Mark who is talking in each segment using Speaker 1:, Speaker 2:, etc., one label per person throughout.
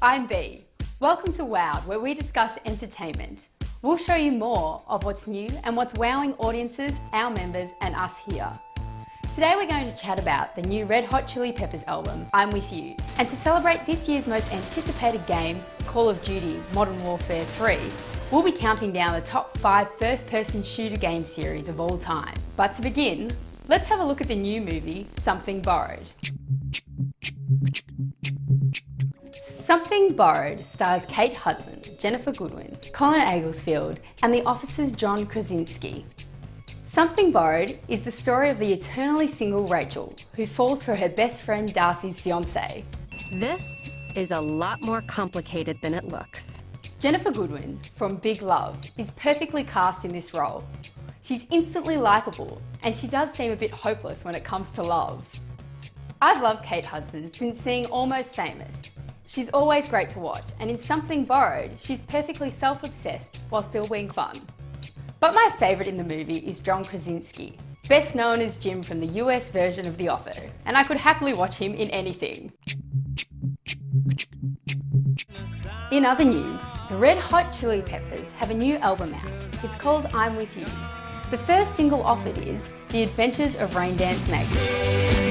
Speaker 1: I'm B. Welcome to WOWHD, where we discuss entertainment. We'll show you more of what's new and what's wowing audiences, our members and us here. Today we're going to chat about the new Red Hot Chili Peppers album, I'm With You. And to celebrate this year's most anticipated game, Call of Duty Modern Warfare 3, we'll be counting down the top 5 first-person shooter game series of all time. But to begin, let's have a look at the new movie, Something Borrowed. Something Borrowed stars Kate Hudson, Jennifer Goodwin, Colin Egglesfield, and The Office's John Krasinski. Something Borrowed is the story of the eternally single Rachel, who falls for her best friend Darcy's fiancé.
Speaker 2: This is a lot more complicated than it looks.
Speaker 1: Jennifer Goodwin, from Big Love, is perfectly cast in this role. She's instantly likeable, and she does seem a bit hopeless when it comes to love. I've loved Kate Hudson since seeing Almost Famous. She's always great to watch, and in Something Borrowed, she's perfectly self-obsessed while still being fun. But my favourite in the movie is John Krasinski, best known as Jim from the US version of The Office, and I could happily watch him in anything. In other news, the Red Hot Chili Peppers have a new album out. It's called I'm With You. The first single off it is The Adventures of Rain Dance Maggie.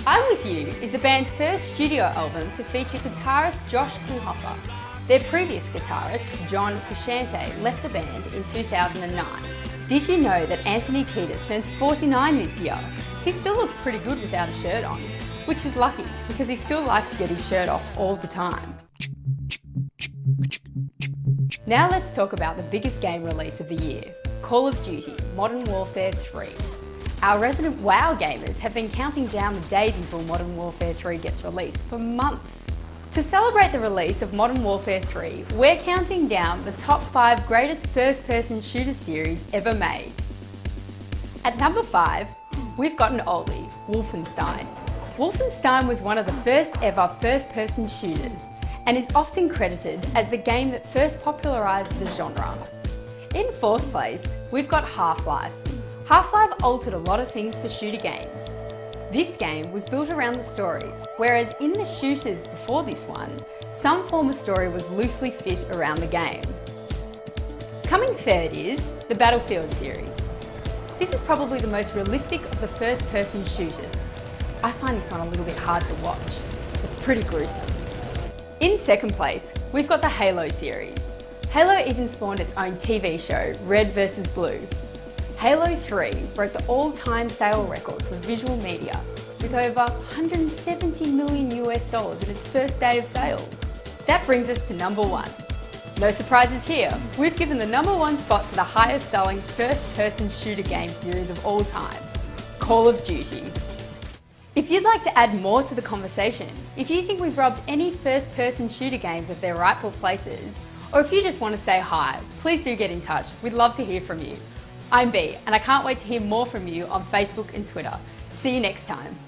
Speaker 1: I'm With You is the band's first studio album to feature guitarist Josh Klinghoffer. Their previous guitarist, John Frusciante, left the band in 2009. Did you know that Anthony Kiedis turns 49 this year? He still looks pretty good without a shirt on, which is lucky because he still likes to get his shirt off all the time. Now let's talk about the biggest game release of the year, Call of Duty Modern Warfare 3. Our resident WoW gamers have been counting down the days until Modern Warfare 3 gets released for months. To celebrate the release of Modern Warfare 3, we're counting down the top 5 greatest first-person shooter series ever made. At number 5, we've got an oldie, Wolfenstein. Wolfenstein was one of the first ever first-person shooters and is often credited as the game that first popularised the genre. In 4th place, we've got Half-Life. Half-Life altered a lot of things for shooter games. This game was built around the story, whereas in the shooters before this one, some form of story was loosely fit around the game. Coming third is the Battlefield series. This is probably the most realistic of the first-person shooters. I find this one a little bit hard to watch. It's pretty gruesome. In 2nd place, we've got the Halo series. Halo even spawned its own TV show, Red vs Blue. Halo 3 broke the all-time sale record for visual media with over $170 million in its first day of sales. That brings us to number 1. No surprises here, we've given the number 1 spot to the highest selling first-person shooter game series of all time, Call of Duty. If you'd like to add more to the conversation, if you think we've robbed any first-person shooter games of their rightful places, or if you just want to say hi, please do get in touch. We'd love to hear from you. I'm B, and I can't wait to hear more from you on Facebook and Twitter. See you next time.